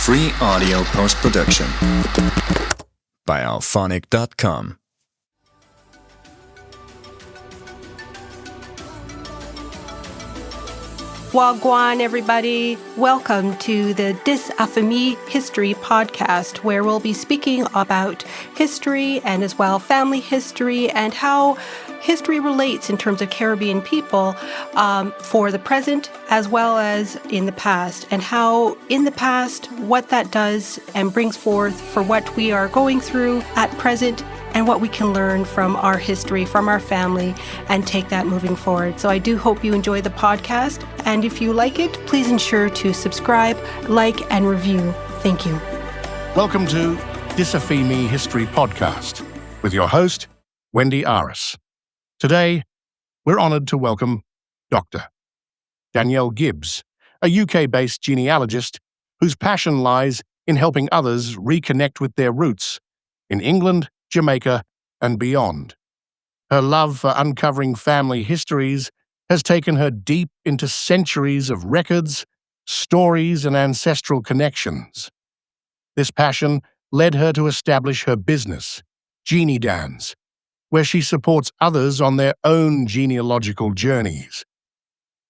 Free audio post-production by alphonic.com. Wagwan, everybody. Welcome to the Dis Affamie History podcast, where we'll be speaking about history and as well family history and how history relates in terms of Caribbean people for the present as well as in the past, and how in the past what that does and brings forth for what we are going through at present and what we can learn from our history, from our family, and take that moving forward. So I do hope you enjoy the podcast. And if you like it, please ensure to subscribe, like, and review. Thank you. Welcome to Dis Affamie History Podcast with your host, Wendy Aris. Today, we're honored to welcome Dr. Danielle Gibbs, a UK-based genealogist whose passion lies in helping others reconnect with their roots in England, Jamaica, and beyond. Her love for uncovering family histories has taken her deep into centuries of records, stories, and ancestral connections. This passion led her to establish her business, Genie Dance, where she supports others on their own genealogical journeys.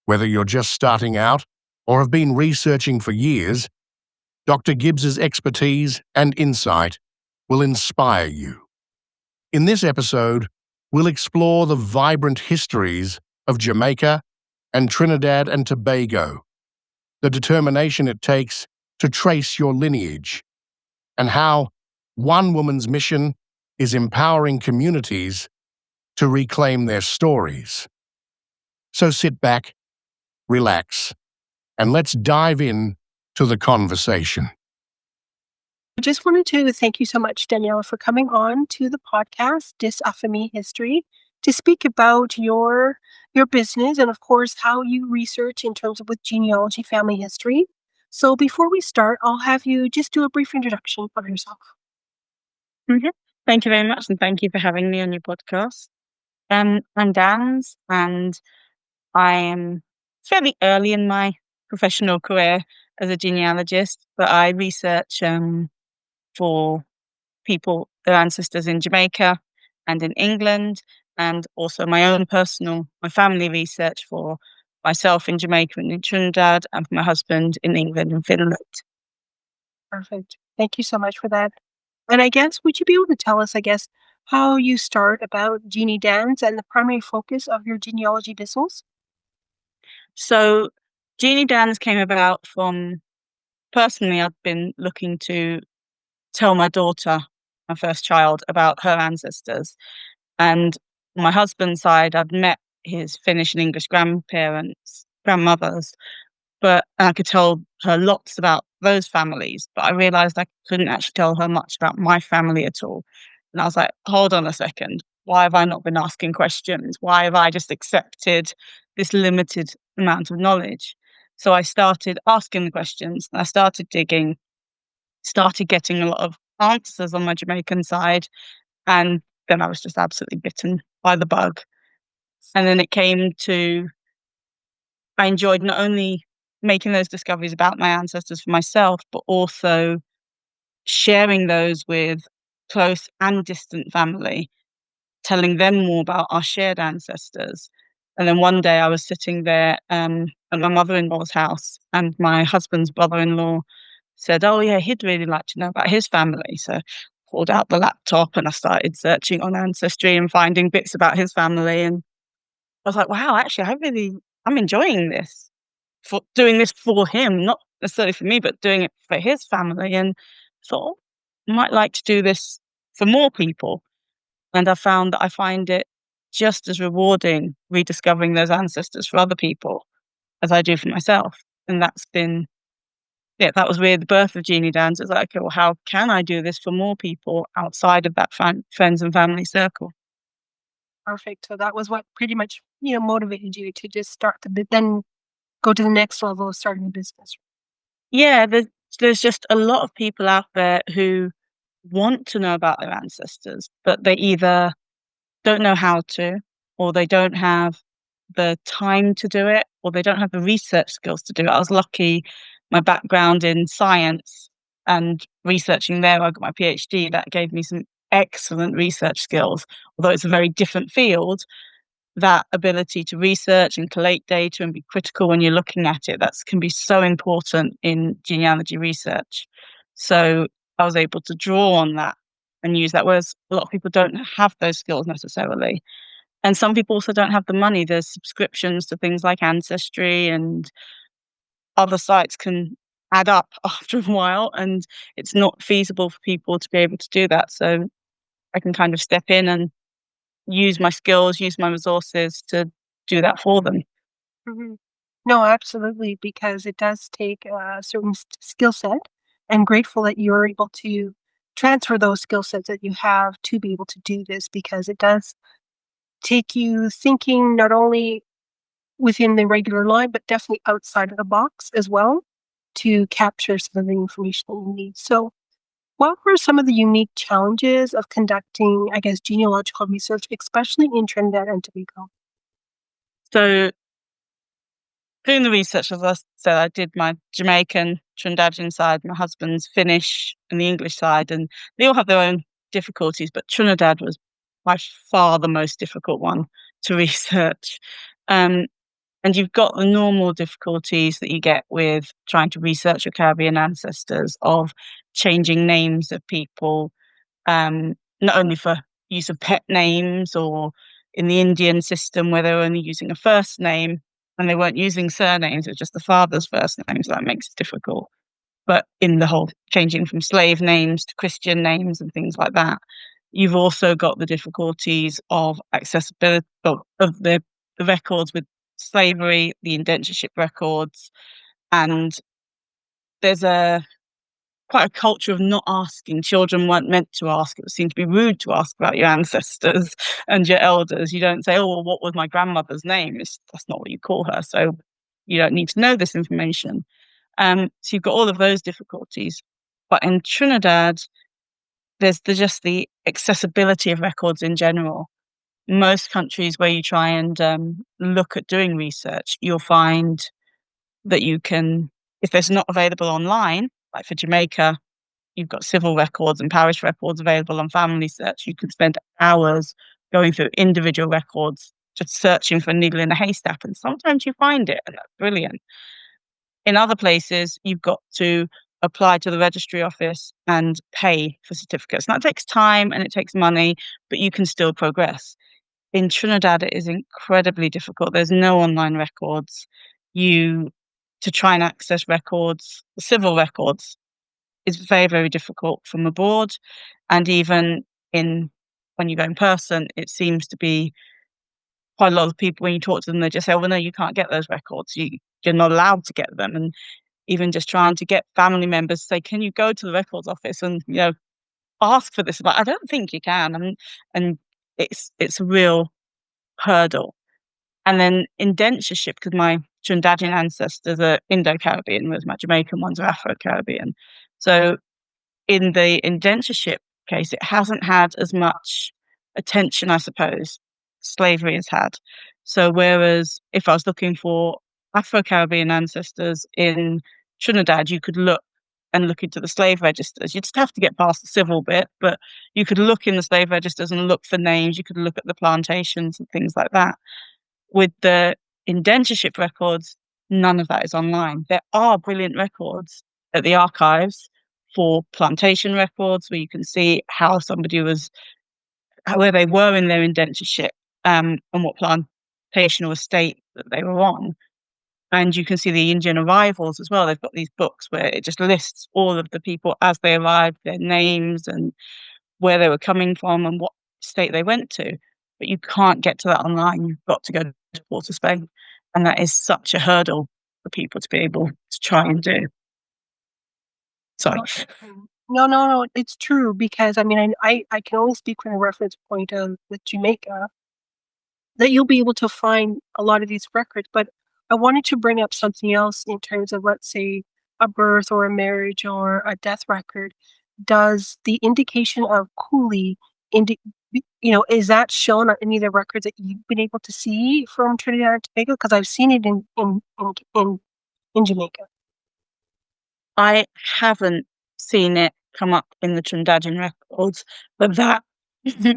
Whether you're just starting out or have been researching for years, Dr. Gibbs's expertise and insight will inspire you. In this episode, we'll explore the vibrant histories of Jamaica and Trinidad and Tobago, the determination it takes to trace your lineage, and how one woman's mission is empowering communities to reclaim their stories. So sit back, relax, and let's dive in to the conversation. I just wanted to thank you so much, Danielle, for coming on to the podcast, Dis Affamie History, to speak about your business and, of course, how you research in terms of with genealogy, family history. So before we start, I'll have you just do a brief introduction of yourself. Mm-hmm. Thank you very much, and thank you for having me on your podcast. I'm Dan's, and I am fairly early in my professional career as a genealogist, but I research for people, their ancestors in Jamaica and in England, and also my family research for myself in Jamaica and in Trinidad, and for my husband in England and Finland. Perfect. Thank you so much for that. And I guess, would you be able to tell us, how you start about Genie Dance and the primary focus of your genealogy business? So Genie Dance came about from, personally, I'd been looking to tell my daughter, my first child, about her ancestors. And my husband's side, I'd met his Finnish and English grandmothers, but I could tell her lots about those families, but I realized I couldn't actually tell her much about my family at all. And I was like, hold on a second. Why have I not been asking questions? Why have I just accepted this limited amount of knowledge? So I started asking the questions, and I started digging, started getting a lot of answers on my Jamaican side, and then I was just absolutely bitten by the bug. And then it came to, I enjoyed not only making those discoveries about my ancestors for myself, but also sharing those with close and distant family, telling them more about our shared ancestors. And then one day I was sitting there at my mother-in-law's house, and my husband's brother-in-law said, oh yeah, he'd really like to know about his family. So I pulled out the laptop and I started searching on Ancestry and finding bits about his family. And I was like, wow, actually, I'm enjoying this, for doing this for him, not necessarily for me, but doing it for his family. And thought, I might like to do this for more people. And I found that I find it just as rewarding rediscovering those ancestors for other people as I do for myself. And that was really the birth of Genie Dance. It's like, okay, well, how can I do this for more people outside of that friends and family circle? Perfect. So that was what pretty much, motivated you to just start then go to the next level of starting a business. Yeah, there's just a lot of people out there who want to know about their ancestors, but they either don't know how to, or they don't have the time to do it, or they don't have the research skills to do it. I was lucky, my background in science and researching there, I got my PhD. That gave me some excellent research skills. Although it's a very different field, that ability to research and collate data and be critical when you're looking at it, that can be so important in genealogy research. So I was able to draw on that and use that, whereas a lot of people don't have those skills necessarily. And some people also don't have the money. There's subscriptions to things like Ancestry, and other sites can add up after a while, and it's not feasible for people to be able to do that. So I can kind of step in and use my skills, use my resources to do that for them. Mhm. No, absolutely, because it does take a certain skill set, and grateful that you're able to transfer those skill sets that you have to be able to do this, because it does take you thinking not only within the regular line, but definitely outside of the box as well to capture some of the information that you need. So, what were some of the unique challenges of conducting, I guess, genealogical research, especially in Trinidad and Tobago? So doing the research, as I said, I did my Jamaican, Trinidadian side, my husband's Finnish, and the English side, and they all have their own difficulties, but Trinidad was by far the most difficult one to research. Um, and you've got the normal difficulties that you get with trying to research your Caribbean ancestors, of changing names of people, not only for use of pet names, or in the Indian system where they're only using a first name and they weren't using surnames, it's just the father's first name, so that makes it difficult. But in the whole changing from slave names to Christian names and things like that, you've also got the difficulties of accessibility of the records with slavery, the indentureship records, and there's quite a culture of not asking. Children weren't meant to ask. It seemed to be rude to ask about your ancestors and your elders. You don't say, "Oh, well, what was my grandmother's name?" That's not what you call her. So you don't need to know this information. So you've got all of those difficulties. But in Trinidad, there's just the accessibility of records in general. Most countries where you try and look at doing research, you'll find that you can, if it's not available online, like for Jamaica, you've got civil records and parish records available on Family Search. You can spend hours going through individual records, just searching for a needle in a haystack, and sometimes you find it, and that's brilliant. In other places, you've got to apply to the registry office and pay for certificates. And that takes time and it takes money, but you can still progress. In Trinidad, it is incredibly difficult. There's no online records. To try and access records, civil records, is very, very difficult from abroad. And even when you go in person, it seems to be quite a lot of people, when you talk to them, they just say, "Oh, well, no, you can't get those records. You're not allowed to get them." And even just trying to get family members to say, "Can you go to the records office and, ask for this?" But I don't think you can. And it's a real hurdle. And then indentureship, because my Trinidadian ancestors are Indo-Caribbean, whereas my Jamaican ones are Afro-Caribbean. So in the indentureship case, it hasn't had as much attention, I suppose, slavery has had. So whereas if I was looking for Afro-Caribbean ancestors in Trinidad, you could look into the slave registers. You'd just have to get past the civil bit, but you could look in the slave registers and look for names. You could look at the plantations and things like that. With the indentureship records, none of that is online. There are brilliant records at the archives for plantation records, where you can see how somebody where they were in their indentureship, and what plantation or estate that they were on. And you can see the Indian arrivals as well. They've got these books where it just lists all of the people as they arrived, their names and where they were coming from and what state they went to. But you can't get to that online. You've got to go to Port of Spain. And that is such a hurdle for people to be able to try and do. Sorry. No. It's true, because I mean, I can only speak from a reference point of with Jamaica, that you'll be able to find a lot of these records. But I wanted to bring up something else in terms of, let's say, a birth or a marriage or a death record. Does the indication of coolie, is that shown on any of the records that you've been able to see from Trinidad and Tobago? Because I've seen it in Jamaica. I haven't seen it come up in the Trinidadian records, but that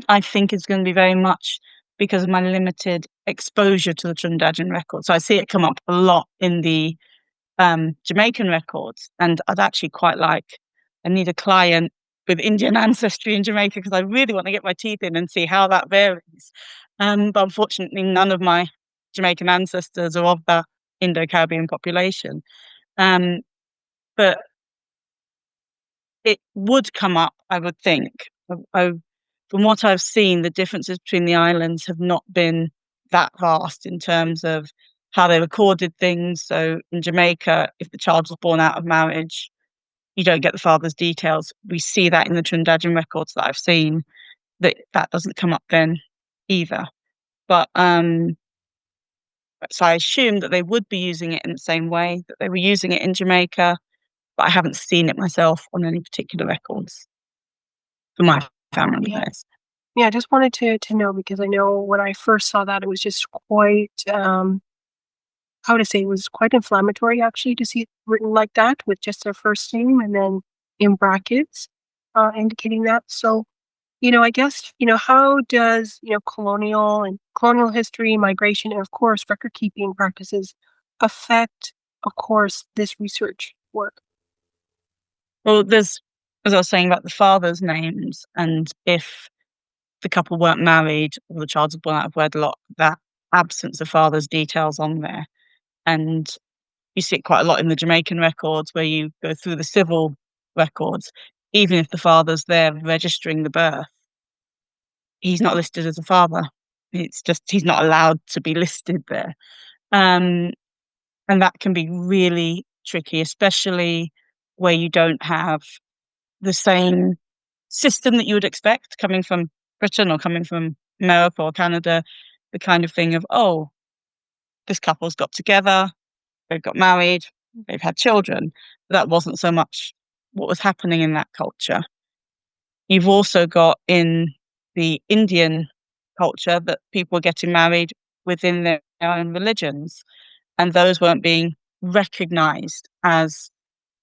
I think is going to be very much because of my limited exposure to the Trinidadian records. So I see it come up a lot in the Jamaican records, and I'd actually quite like, I need a client with Indian ancestry in Jamaica because I really want to get my teeth in and see how that varies. But unfortunately, none of my Jamaican ancestors are of the Indo-Caribbean population. But it would come up, I would think. From what I've seen, the differences between the islands have not been that vast in terms of how they recorded things. So in Jamaica, if the child was born out of marriage, you don't get the father's details. We see that in the Trinidadian records that I've seen, that doesn't come up then either. But so I assume that they would be using it in the same way that they were using it in Jamaica, but I haven't seen it myself on any particular records for my family. Yeah. Yeah, I just wanted to know because I know when I first saw that, it was just quite, how to say, it was quite inflammatory actually to see it written like that with just their first name and then in brackets, indicating that. So, I guess, how does, colonial history, migration, and of course, record keeping practices affect, of course, this research work? Well, there's, as I was saying about the father's names, and if the couple weren't married or the child was born out of wedlock, that absence of father's details on there. And you see it quite a lot in the Jamaican records where you go through the civil records, even if the father's there registering the birth, he's not listed as a father. It's just he's not allowed to be listed there. Um, and that can be really tricky, especially where you don't have the same system that you would expect coming from Britain or coming from America or Canada, the kind of thing of, oh, this couple's got together, they've got married, they've had children. But that wasn't so much what was happening in that culture. You've also got in the Indian culture that people were getting married within their own religions, and those weren't being recognized as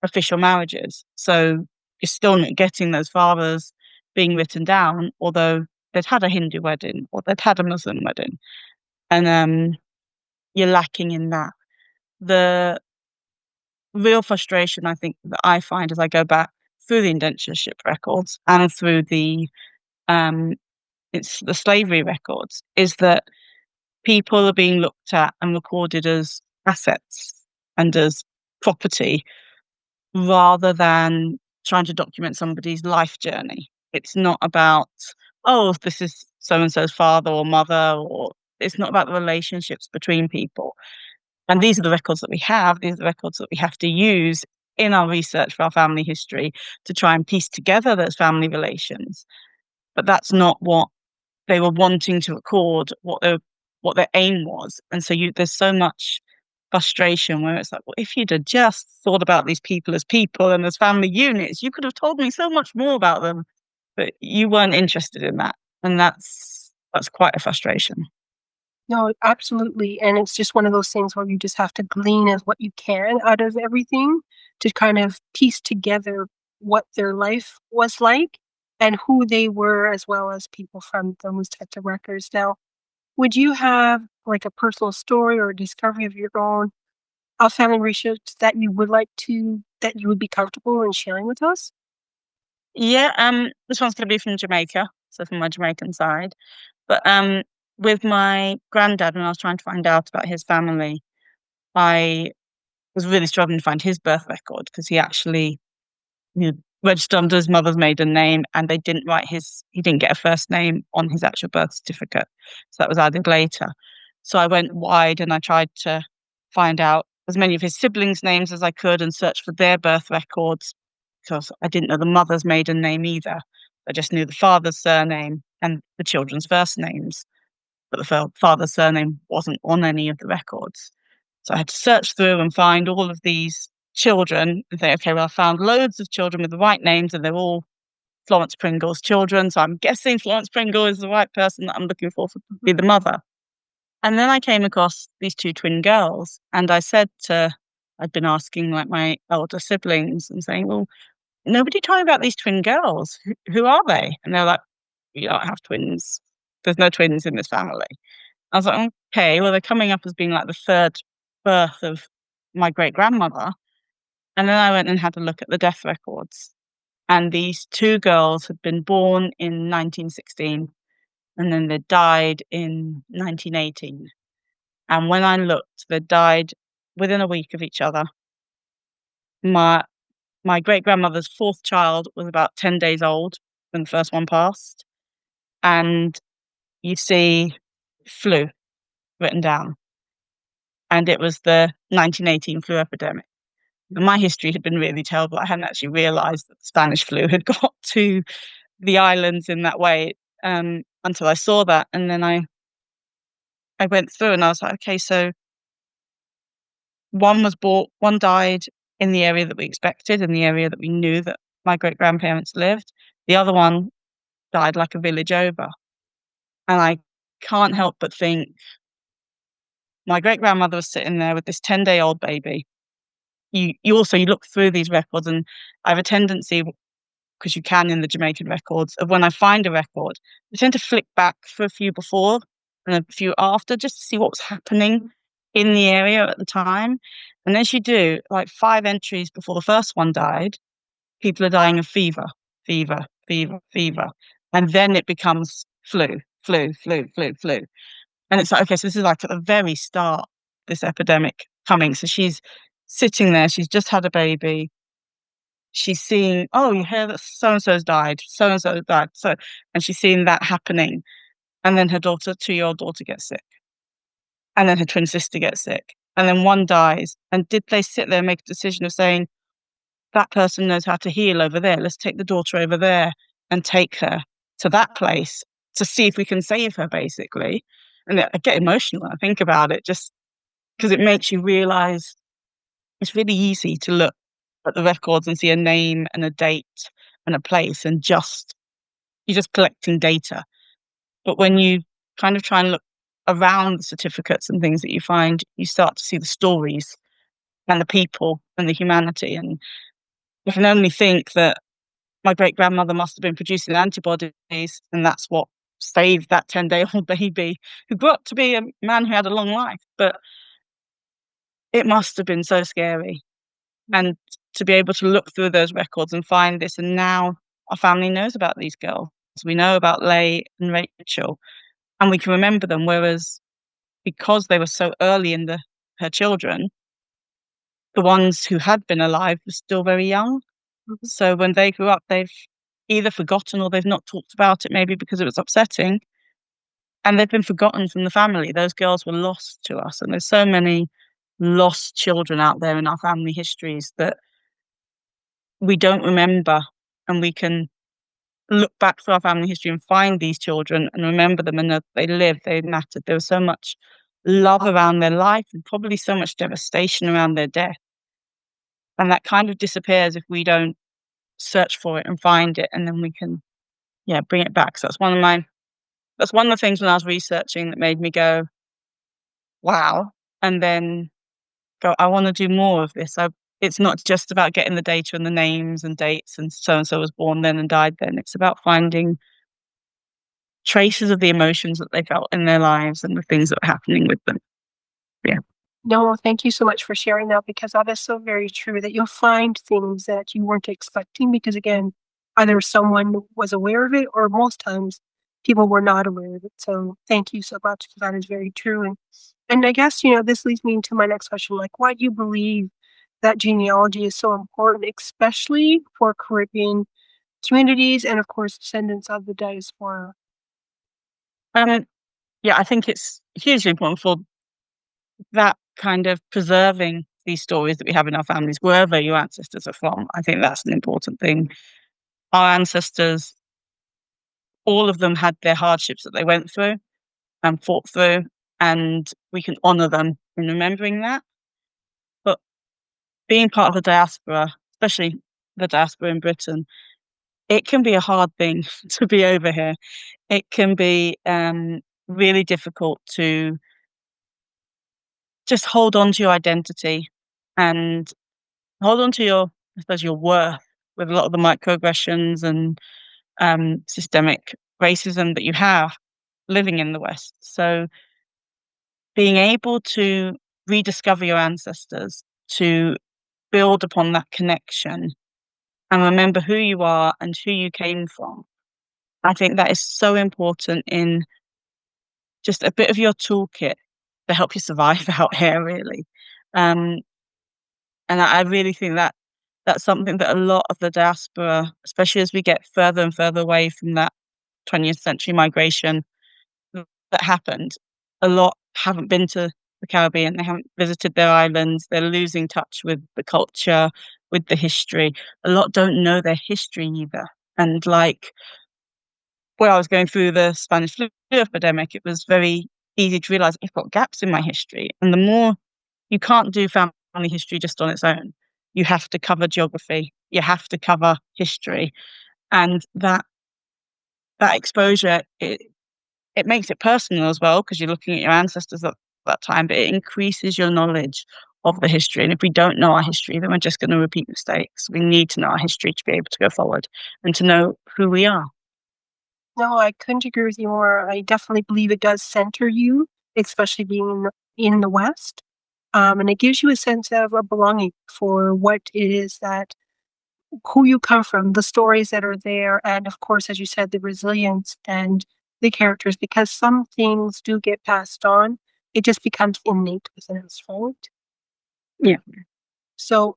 official marriages. So you're still not getting those fathers being written down, although they'd had a Hindu wedding or they'd had a Muslim wedding. And you're lacking in that. The real frustration I think that I find as I go back through the indentureship records and through um, it's the slavery records is that people are being looked at and recorded as assets and as property rather than trying to document somebody's life journey. It's not about, oh, this is so and so's father or mother, or it's not about the relationships between people. And these are the records that we have, these are the records that we have to use in our research for our family history to try and piece together those family relations. But that's not what they were wanting to record, what their aim was. And so there's so much frustration where it's like, well, if you'd have just thought about these people and as family units, you could have told me so much more about them, but you weren't interested in that. And that's quite a frustration. No, absolutely. And it's just one of those things where you just have to glean as what you can out of everything to kind of piece together what their life was like and who they were, as well as people from those types of records. Now, would you have like a personal story or a discovery of your own family research that you would be comfortable in sharing with us? Yeah, this one's going to be from Jamaica, so from my Jamaican side. But with my granddad, when I was trying to find out about his family, I was really struggling to find his birth record because he actually registered under his mother's maiden name, and he didn't get a first name on his actual birth certificate. So that was added later. So I went wide and I tried to find out as many of his siblings' names as I could and search for their birth records because I didn't know the mother's maiden name either. I just knew the father's surname and the children's first names, but the father's surname wasn't on any of the records. So I had to search through and find all of these children and think, okay, well, I found loads of children with the right names and they're all Florence Pringle's children. So I'm guessing Florence Pringle is the right person that I'm looking for to be the mother. And then I came across these two twin girls and I'd been asking like my elder siblings and saying, well, nobody told me about these twin girls. Who are they? And they're like, we don't have twins. There's no twins in this family. I was like, okay, well, they're coming up as being like the third birth of my great grandmother. And then I went and had a look at the death records. And these two girls had been born in 1916 and then they died in 1918. And when I looked, they died within a week of each other. My great grandmother's fourth child was about 10 days old when the first one passed. And you see flu written down. And it was the 1918 flu epidemic. And my history had been really terrible. I hadn't actually realised that the Spanish flu had got to the islands in that way until I saw that. And then I went through and I was like, okay, so one died in the area that we expected, in the area that we knew that my great grandparents lived. The other one died like a village over. And I can't help but think my great grandmother was sitting there with this 10-day-old baby. You look through these records, and I have a tendency, because you can in the Jamaican records, of when I find a record, I tend to flick back for a few before and a few after just to see what was happening in the area at the time. And as you do, like 5 entries before the first one died, people are dying of fever, fever, fever, fever. And then it becomes flu, flu, flu, flu, flu. And it's like, okay, so this is like at the very start, this epidemic coming. So she's sitting there, she's just had a baby. She's seeing, oh, you hear that so-and-so's died, so-and-so died. And she's seeing that happening. And then her 2-year-old daughter gets sick. And then her twin sister gets sick. And then one dies. And did they sit there and make a decision of saying, that person knows how to heal over there. Let's take the daughter over there and take her to that place to see if we can save her, basically. And I get emotional when I think about it, just because it makes you realize it's really easy to look at the records and see a name and a date and a place and you're just collecting data. But when you kind of try and look around the certificates and things that you find, you start to see the stories and the people and the humanity. And you can only think that my great grandmother must have been producing antibodies, and that's what saved that 10-day-old baby who grew up to be a man who had a long life. But it must have been so scary. And to be able to look through those records and find this, and now our family knows about these girls. We know about Leigh and Rachel, and we can remember them, whereas because they were so early in her children, the ones who had been alive were still very young. Mm-hmm. So when they grew up, they've either forgotten or they've not talked about it, maybe because it was upsetting, and they've been forgotten from the family. Those girls were lost to us, and there's so many lost children out there in our family histories that we don't remember, and we can look back through our family history and find these children and remember them, and that they lived, they mattered. There was so much love around their life and probably so much devastation around their death. And that kind of disappears if we don't search for it and find it, and then we can, bring it back. So that's one of the things when I was researching that made me go, wow, and then go, I want to do more of this. It's not just about getting the data and the names and dates and so was born then and died then. It's about finding traces of the emotions that they felt in their lives and the things that were happening with them. Yeah. No, thank you so much for sharing that, because that is so very true, that you'll find things that you weren't expecting because, again, either someone was aware of it or most times people were not aware of it. So thank you so much, because that is very true. And I guess, this leads me into my next question. Like, why do you believe that genealogy is so important, especially for Caribbean communities and, of course, descendants of the diaspora? I think it's hugely important for that kind of preserving these stories that we have in our families, wherever your ancestors are from. I think that's an important thing. Our ancestors, all of them had their hardships that they went through and fought through, and we can honour them in remembering that. But being part of the diaspora, especially the diaspora in Britain, it can be a hard thing to be over here. It can be really difficult to just hold on to your identity and hold on to your worth with a lot of the microaggressions and systemic racism that you have living in the West. So being able to rediscover your ancestors, to build upon that connection and remember who you are and who you came from, I think that is so important in just a bit of your toolkit to help you survive out here, really. Um, and I really think that that's something that a lot of the diaspora, especially as we get further and further away from that 20th century migration that happened, a lot haven't been to the Caribbean. They haven't visited their islands. They're losing touch with the culture, with the history. A lot don't know their history either. And like when I was going through the Spanish flu epidemic, it was very easy to realize I've got gaps in my history. And the more you can't do family history just on its own, you have to cover geography, you have to cover history, and that exposure it makes it personal as well because you're looking at your ancestors at that time, but it increases your knowledge of the history. And if we don't know our history, then we're just going to repeat mistakes. We need to know our history to be able to go forward and to know who we are. No, I couldn't agree with you more. I definitely believe it does center you, especially being in the West. And it gives you a sense of a belonging for what it is that who you come from, the stories that are there, and of course, as you said, the resilience and the characters, because some things do get passed on. It just becomes innate within us, right? Yeah. So,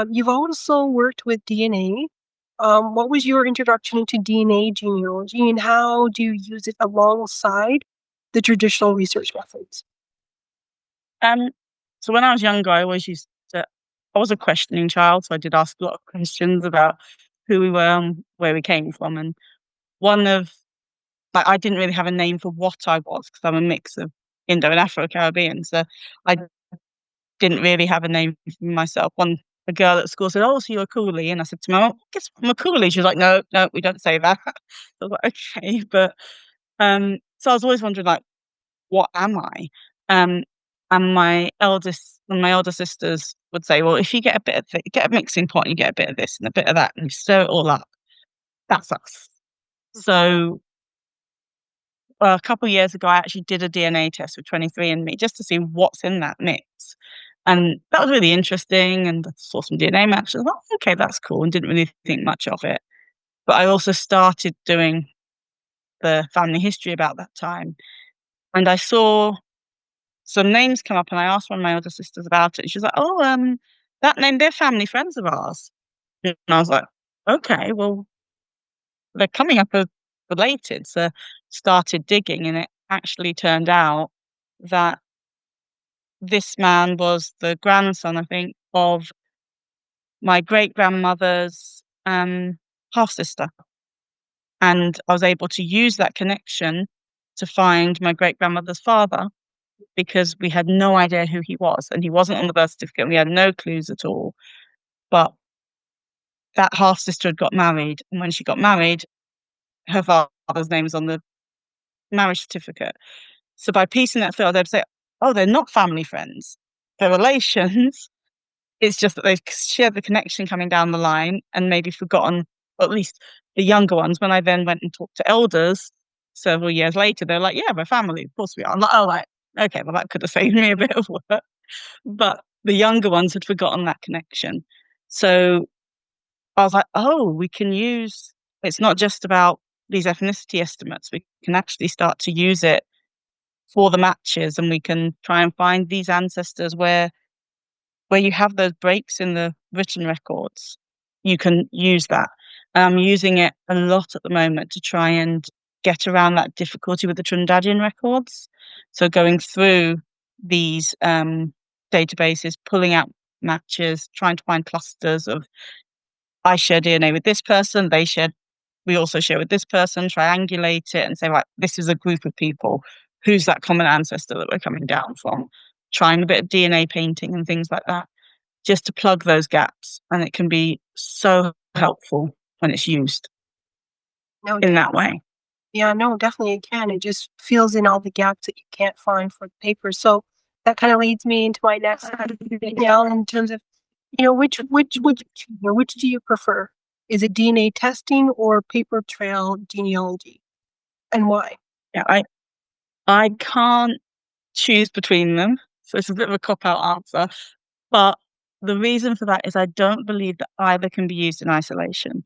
you've also worked with DNA. What was your introduction to DNA genealogy, and how do you use it alongside the traditional research methods? Um, so when I was younger, I was a questioning child, so I did ask a lot of questions about who we were and where we came from. And one of, like, I didn't really have a name for what I was because I'm a mix of Indo and Afro-Caribbean. So I didn't really have a name for myself. A girl at school said, "Oh, so you're a coolie?" And I said to my mum, "Guess I'm a coolie." She was like, "No, no, we don't say that." I was like, "Okay," but so I was always wondering, like, what am I? Um, and my elder sisters would say, "Well, if you get get a mixing pot, and you get a bit of this and a bit of that, and you stir it all up, that's us." So a couple of years ago, I actually did a DNA test with 23andMe just to see what's in that mix. And that was really interesting. And I saw some DNA matches. I thought, okay, that's cool. And didn't really think much of it. But I also started doing the family history about that time. And I saw some names come up and I asked one of my older sisters about it. And she was like, "Oh, that name, they're family friends of ours." And I was like, okay, well, they're coming up as related. So started digging and it actually turned out that this man was the grandson, I think, of my great grandmother's half sister. And I was able to use that connection to find my great grandmother's father because we had no idea who he was. And he wasn't on the birth certificate. And we had no clues at all. But that half sister had got married. And when she got married, her father's name was on the marriage certificate. So by piecing that through, I was able to say, oh, they're not family friends. They're relations. It's just that they've shared the connection coming down the line and maybe forgotten, or at least the younger ones. When I then went and talked to elders several years later, they're like, yeah, we're family. Of course we are. I'm like, oh, right. Okay, well, that could have saved me a bit of work. But the younger ones had forgotten that connection. So I was like, oh, we can use, it's not just about these ethnicity estimates. We can actually start to use it for the matches and we can try and find these ancestors where you have those breaks in the written records. You can use that. I'm using it a lot at the moment to try and get around that difficulty with the Trinidadian records. So going through these databases, pulling out matches, trying to find clusters of I share DNA with this person, we also share with this person, triangulate it and say, right, this is a group of people. Who's that common ancestor that we're coming down from? Trying a bit of DNA painting and things like that, just to plug those gaps. And it can be so helpful when it's used in that way. Yeah, no, definitely it can. It just fills in all the gaps that you can't find for the paper. So that kind of leads me into my next Danielle, in terms of Which do you prefer? Is it DNA testing or paper trail genealogy, and why? Yeah, I can't choose between them, so it's a bit of a cop-out answer. But the reason for that is I don't believe that either can be used in isolation.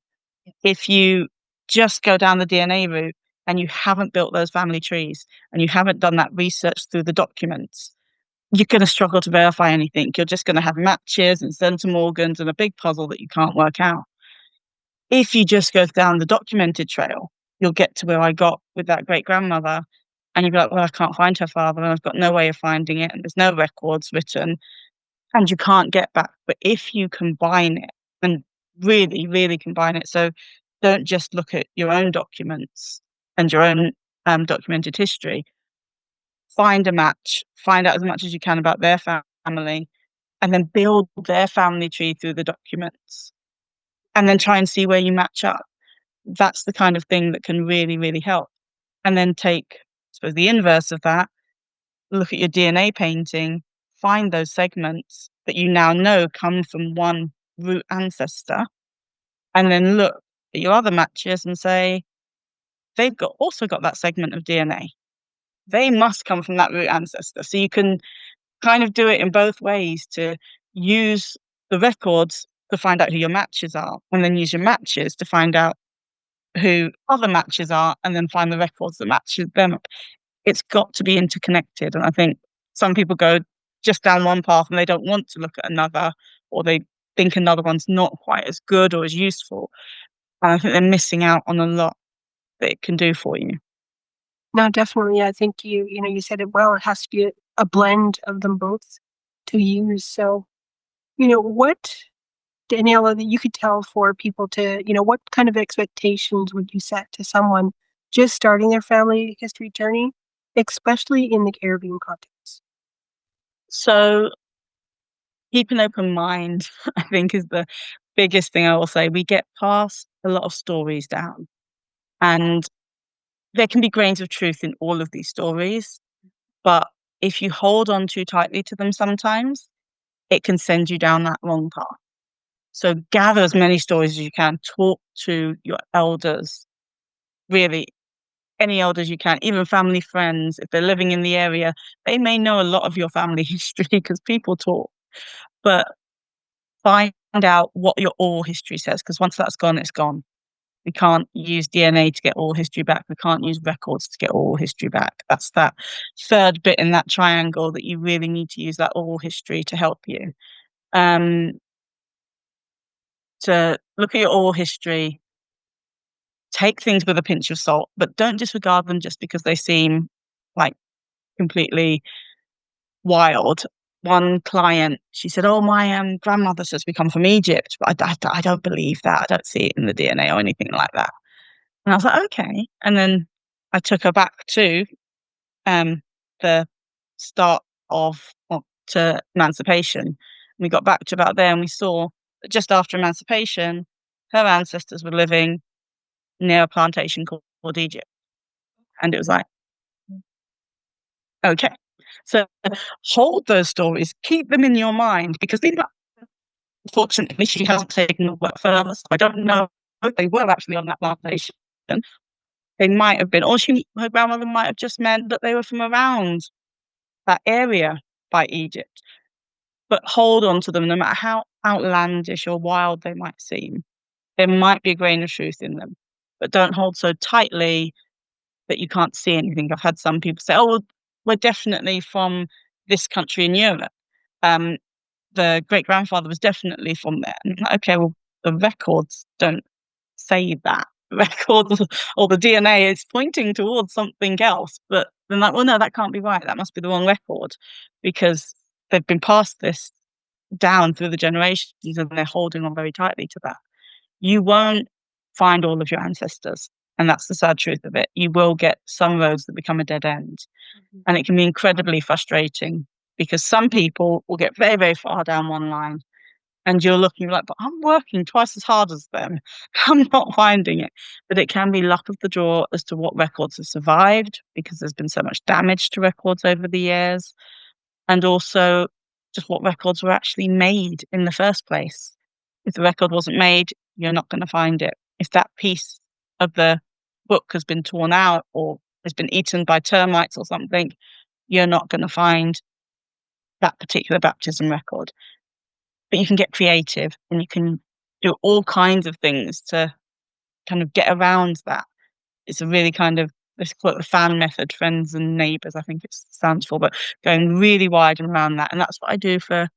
If you just go down the DNA route and you haven't built those family trees and you haven't done that research through the documents, you're going to struggle to verify anything. You're just going to have matches and centimorgans and a big puzzle that you can't work out. If you just go down the documented trail, you'll get to where I got with that great grandmother, and you'll be like, well, I can't find her father, and I've got no way of finding it, and there's no records written, and you can't get back. But if you combine it and really, really combine it, so don't just look at your own documents and your own documented history, find a match, find out as much as you can about their family, and then build their family tree through the documents, and then try and see where you match up. That's the kind of thing that can really, really help. And then take, I suppose, the inverse of that, look at your DNA painting, find those segments that you now know come from one root ancestor, and then look at your other matches and say, they've also got that segment of DNA. They must come from that root ancestor. So you can kind of do it in both ways, to use the records to find out who your matches are, and then use your matches to find out who other matches are, and then find the records that matches them. It's got to be interconnected. And I think some people go just down one path and they don't want to look at another, or they think another one's not quite as good or as useful. And I think they're missing out on a lot that it can do for you. No, definitely. I think you said it well. It has to be a blend of them both to use. So, what, Daniela, that you could tell for people to, what kind of expectations would you set to someone just starting their family history journey, especially in the Caribbean context? So keep an open mind, I think, is the biggest thing I will say. We get past a lot of stories down, and there can be grains of truth in all of these stories. But if you hold on too tightly to them sometimes, it can send you down that wrong path. So gather as many stories as you can. Talk to your elders, really, any elders you can, even family friends. If they're living in the area, they may know a lot of your family history because people talk. But find out what your oral history says, because once that's gone, it's gone. We can't use DNA to get oral history back. We can't use records to get oral history back. That's that third bit in that triangle that you really need to use, that oral history to help you. To look at your oral history, take things with a pinch of salt, but don't disregard them just because they seem like completely wild. One client, she said, "Oh, my grandmother says we come from Egypt, but I don't believe that. I don't see it in the DNA or anything like that." And I was like, "Okay." And then I took her back to the start of to emancipation. We got back to about there, and we saw that just after emancipation, her ancestors were living near a plantation called Egypt, and it was like, okay. So hold those stories, keep them in your mind, because they might, unfortunately, she hasn't taken the work further, so I don't know if they were actually on that plantation. They might have been, or her grandmother might have just meant that they were from around that area by Egypt. But hold on to them, no matter how outlandish or wild they might seem. There might be a grain of truth in them, but don't hold so tightly that you can't see anything. I've had some people say, "Oh, well, we're definitely from this country in Europe. The great-grandfather was definitely from there." And I'm like, okay, well, the records don't say that. The records or the DNA is pointing towards something else. But they're like, well, no, that can't be right. That must be the wrong record, because they've been passed this down through the generations and they're holding on very tightly to that. You won't find all of your ancestors. And that's the sad truth of it. You will get some roads that become a dead end. And it can be incredibly frustrating, because some people will get very, very far down one line and you're looking like, but I'm working twice as hard as them. I'm not finding it. But it can be luck of the draw as to what records have survived, because there's been so much damage to records over the years. And also just what records were actually made in the first place. If the record wasn't made, you're not going to find it. If that piece of the book has been torn out or has been eaten by termites or something, you're not going to find that particular baptism record. But you can get creative and you can do all kinds of things to kind of get around that. It's a really kind of, let's call it the fan method, friends and neighbours, I think it stands for, but going really wide and around that. And that's what I do for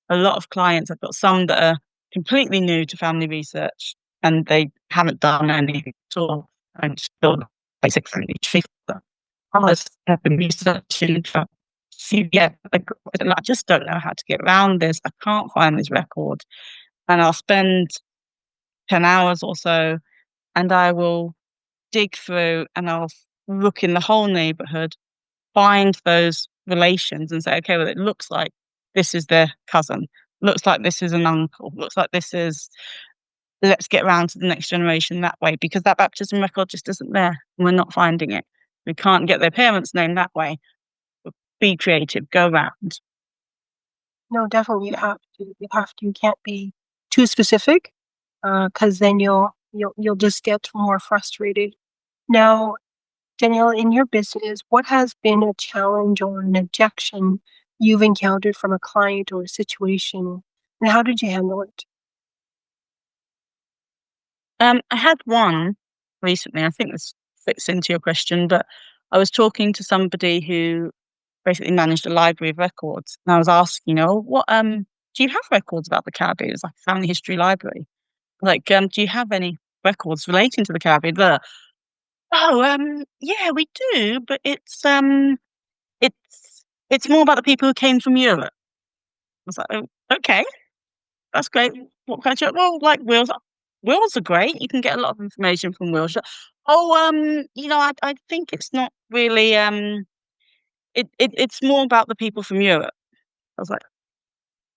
a lot of clients. I've got some that are completely new to family research and they haven't done anything at all and still basic family tree. Others have been researching for a few years. I just don't know how to get around this. I can't find this record. And I'll spend 10 hours or so and I will dig through and I'll look in the whole neighbourhood, find those relations and say, okay, well, it looks like this is their cousin, looks like this is an uncle, looks like this is, let's get around to the next generation that way, because that baptism record just isn't there. We're not finding it. We can't get their parents' name that way. But be creative, go around. No, definitely you have to. You can't be too specific, because then you'll just get more frustrated. Now, Danielle, in your business, what has been a challenge or an objection you've encountered from a client or a situation, and how did you handle it? I had one recently. I think this fits into your question, but I was talking to somebody who basically managed a library of records, and I was asking, what do you have records about the Caribbean? It's like a family history library. Like, do you have any records relating to the Caribbean? Yeah, we do, but it's more about the people who came from Europe. I was like, oh, okay, that's great. What kind of, well, like Wales. Wales are great. You can get a lot of information from Wales. Oh, I think it's not really it's more about the people from Europe. I was like,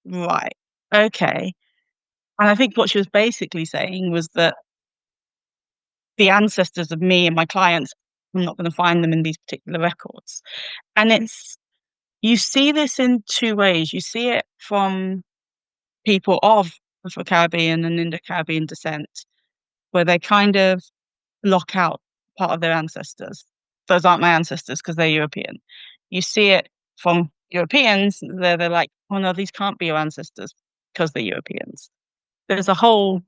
right, okay. And I think what she was basically saying was that the ancestors of me and my clients, I'm not going to find them in these particular records. And you see this in two ways. You see it from people of Afro-Caribbean and Indo-Caribbean descent, where they kind of block out part of their ancestors. Those aren't my ancestors because they're European. You see it from Europeans, they're like, oh no, these can't be your ancestors because they're Europeans. There's a whole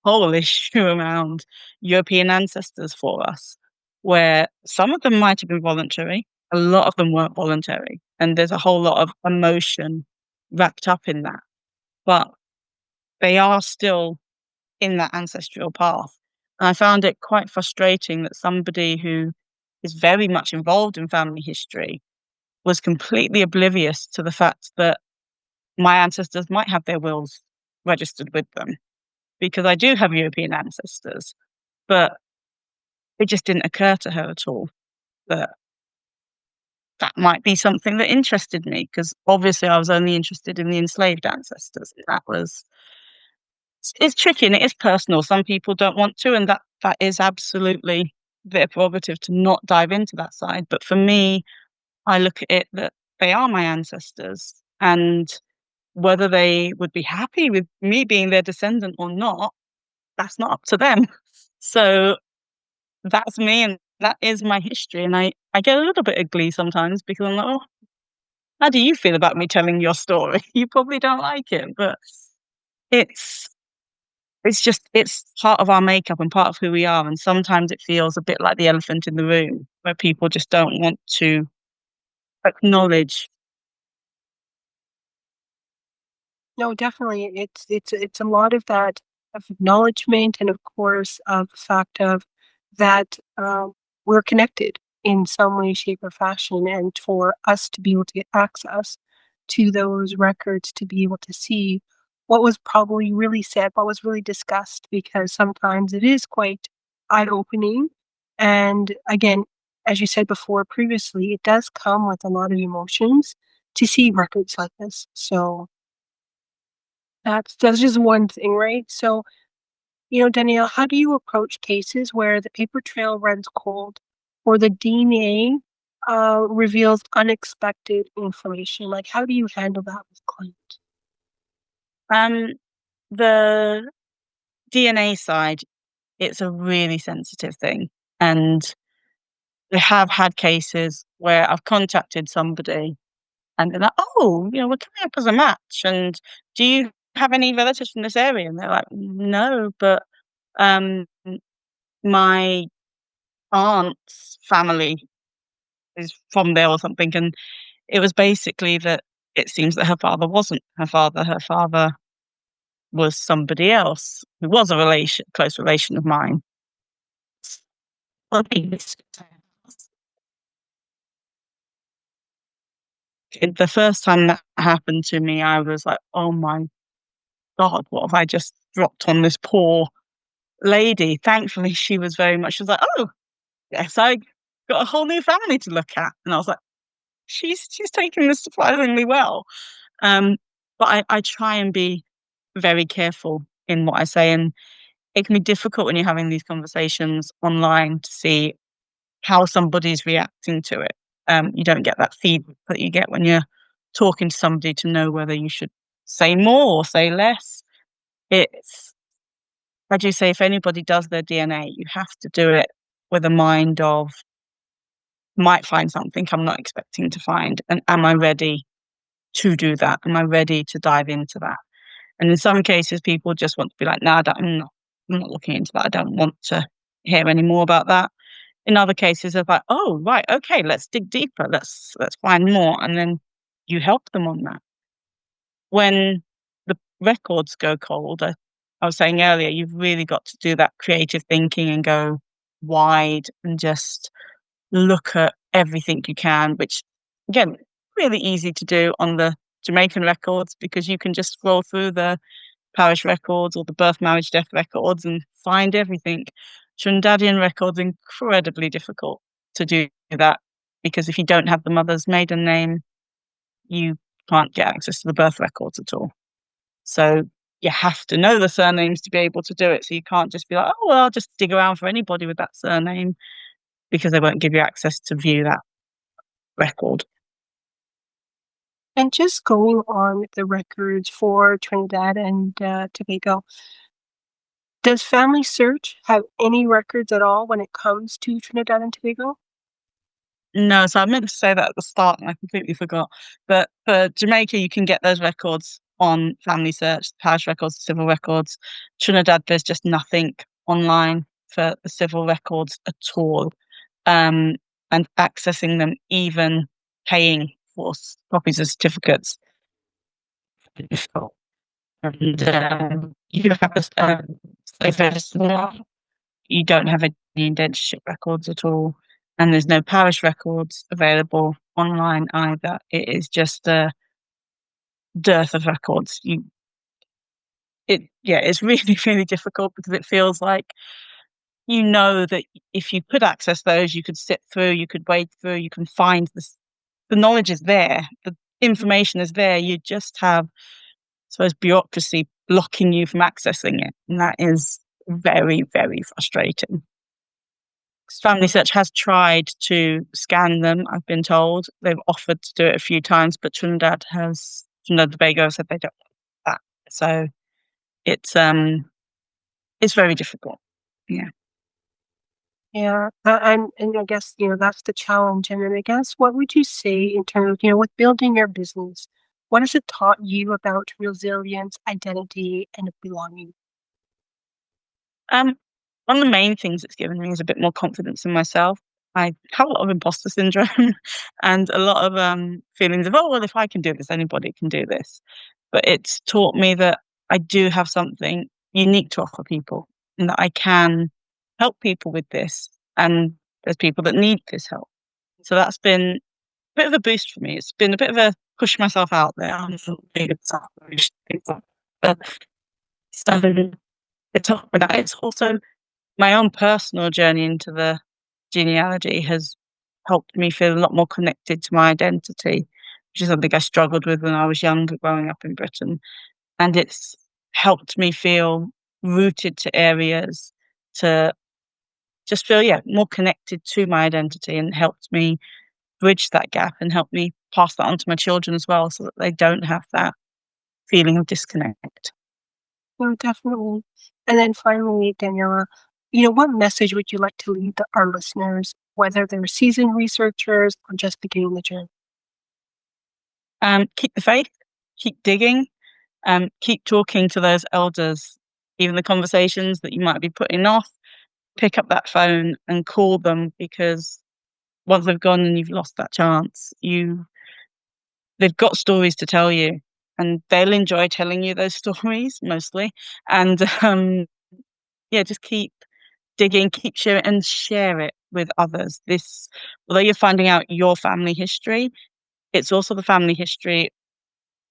issue around European ancestors for us, where some of them might have been voluntary, a lot of them weren't voluntary, and there's a whole lot of emotion wrapped up in that. But they are still in that ancestral path. And I found it quite frustrating that somebody who is very much involved in family history was completely oblivious to the fact that my ancestors might have their wills registered with them, because I do have European ancestors, but it just didn't occur to her at all that that might be something that interested me, because obviously I was only interested in the enslaved ancestors. It's tricky and it is personal. Some people don't want to, and that is absolutely their prerogative to not dive into that side. But for me, I look at it that they are my ancestors, and whether they would be happy with me being their descendant or not, that's not up to them. So that's me and that is my history. And I get a little bit of glee sometimes because I'm like, oh, how do you feel about me telling your story? You probably don't like it, but it's it's part of our makeup and part of who we are. And sometimes it feels a bit like the elephant in the room where people just don't want to acknowledge. No, definitely. It's a lot of that of acknowledgement, and of course of the fact of that we're connected in some way, shape, or fashion, and for us to be able to get access to those records, to be able to see what was probably really said, what was really discussed, because sometimes it is quite eye-opening. And again, as you said before previously, it does come with a lot of emotions to see records like this. So that's just one thing, right? So, Danielle, how do you approach cases where the paper trail runs cold or the DNA reveals unexpected information? Like, how do you handle that with clients? The DNA side, it's a really sensitive thing. And I have had cases where I've contacted somebody and they're like, oh, we're coming up as a match. And do you have any relatives from this area? And they're like, no, but um, my aunt's family is from there or something. And it was basically that it seems that her father wasn't her father. Her father was somebody else who was a close relation of mine. The first time that happened to me, I was like, oh my God, what have I just dropped on this poor lady? Thankfully, she was like, oh, yes, I got a whole new family to look at. And I was like, she's taking this surprisingly well. Um, but I try and be very careful in what I say. And it can be difficult when you're having these conversations online to see how somebody's reacting to it. You don't get that feedback that you get when you're talking to somebody to know whether you should say more or say less. I do say if anybody does their DNA, you have to do it with a mind of, might find something I'm not expecting to find. And am I ready to do that? Am I ready to dive into that? And in some cases, people just want to be like, no, I'm not looking into that. I don't want to hear any more about that. In other cases, they're like, oh, right, okay, let's dig deeper. Let's find more. And then you help them on that. When the records go cold, I was saying earlier, you've really got to do that creative thinking and go wide and just look at everything you can, which again, really easy to do on the Jamaican records because you can just scroll through the parish records or the birth, marriage, death records and find everything. Trinidadian records, incredibly difficult to do that because if you don't have the mother's maiden name, you can't get access to the birth records at all. So you have to know the surnames to be able to do it. So you can't just be like, oh, well, I'll just dig around for anybody with that surname because they won't give you access to view that record. And just going on with the records for Trinidad and Tobago, does Family Search have any records at all when it comes to Trinidad and Tobago? No, so I meant to say that at the start and I completely forgot. But for Jamaica, you can get those records on Family Search, parish records, civil records. Trinidad, there's just nothing online for the civil records at all. And accessing them, even paying for copies of certificates, is difficult. And you have say first, you don't have any indentureship records at all, and there's no parish records available online either. It is just a dearth of records. It's really, really difficult because it feels like that if you could access those, you could sit through, you could wade through, you can find this. The knowledge is there, the information is there. You just have, I suppose, bureaucracy blocking you from accessing it, and that is very, very frustrating. Family Search has tried to scan them, I've been told. They've offered to do it a few times, but Trinidad and Tobago said they don't want that. So it's very difficult. Yeah. Yeah, and I guess that's the challenge. And then I guess what would you say in terms of with building your business? What has it taught you about resilience, identity, and belonging? One of the main things it's given me is a bit more confidence in myself. I have a lot of imposter syndrome and a lot of feelings of, oh, well, if I can do this, anybody can do this. But it's taught me that I do have something unique to offer people and that I can help people with this. And there's people that need this help. So that's been a bit of a boost for me. It's been a bit of a push myself out there. I'm big but it's tough with that. It's also my own personal journey into the genealogy has helped me feel a lot more connected to my identity, which is something I struggled with when I was younger growing up in Britain. And it's helped me feel rooted to areas, to just feel, more connected to my identity, and helped me bridge that gap and help me pass that on to my children as well, so that they don't have that feeling of disconnect. No, definitely. And then finally, Daniela, what message would you like to leave our listeners, whether they're seasoned researchers or just beginning the journey? Keep the faith, keep digging, keep talking to those elders, even the conversations that you might be putting off. Pick up that phone and call them, because once they've gone and you've lost that chance, they've got stories to tell you, and they'll enjoy telling you those stories mostly. And just keep digging, keep sharing, and share it with others. Although you're finding out your family history, it's also the family history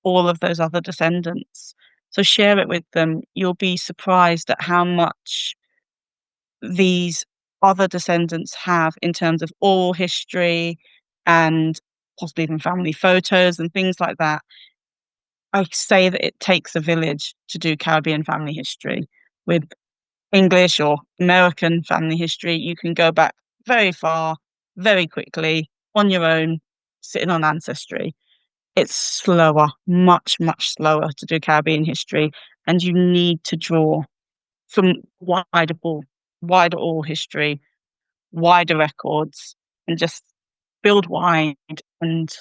all of those other descendants. So share it with them. You'll be surprised at how much these other descendants have in terms of oral history and possibly even family photos and things like that. I say that it takes a village to do Caribbean family history. With English or American family history, you can go back very far, very quickly, on your own, sitting on ancestry. It's slower, much, much slower to do Caribbean history, and you need to draw from wider oral history, wider records, and just build wide and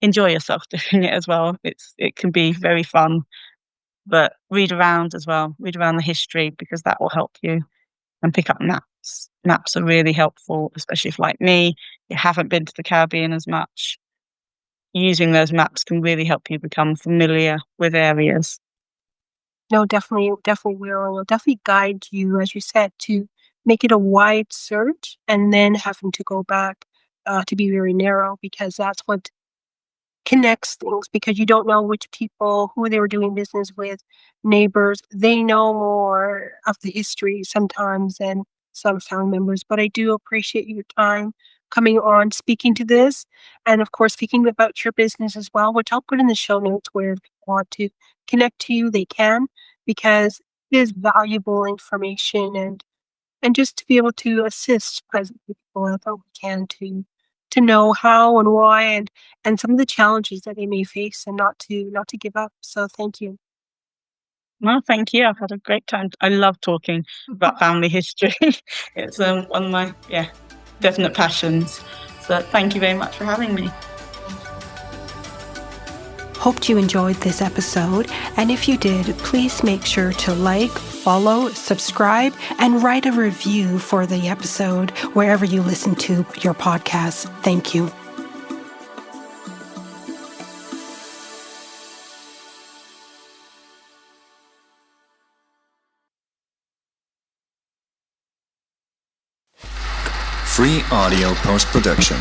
enjoy yourself doing it as well. It can be very fun, but read around as well. Read around the history, because that will help you, and pick up maps. Maps are really helpful, especially if, like me, you haven't been to the Caribbean as much. Using those maps can really help you become familiar with areas. No, definitely will. And will definitely guide you, as you said, to make it a wide search and then having to go back to be very narrow, because that's what connects things, because you don't know which people, who they were doing business with, neighbors. They know more of the history sometimes than some family members. But I do appreciate your time coming on, speaking to this, and of course, speaking about your business as well, which I'll put in the show notes, where if people want to connect to you, they can, because it is valuable information, and just to be able to assist present people, I thought we can to know how and why, and some of the challenges that they may face, and not to give up. So thank you. Well, thank you. I've had a great time. I love talking about family history. It's one of my definite passions. So thank you very much for having me. Hoped you enjoyed this episode, and if you did, please make sure to like, follow, subscribe, and write a review for the episode wherever you listen to your podcast. Thank you. Free audio post-production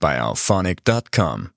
by alphonic.com.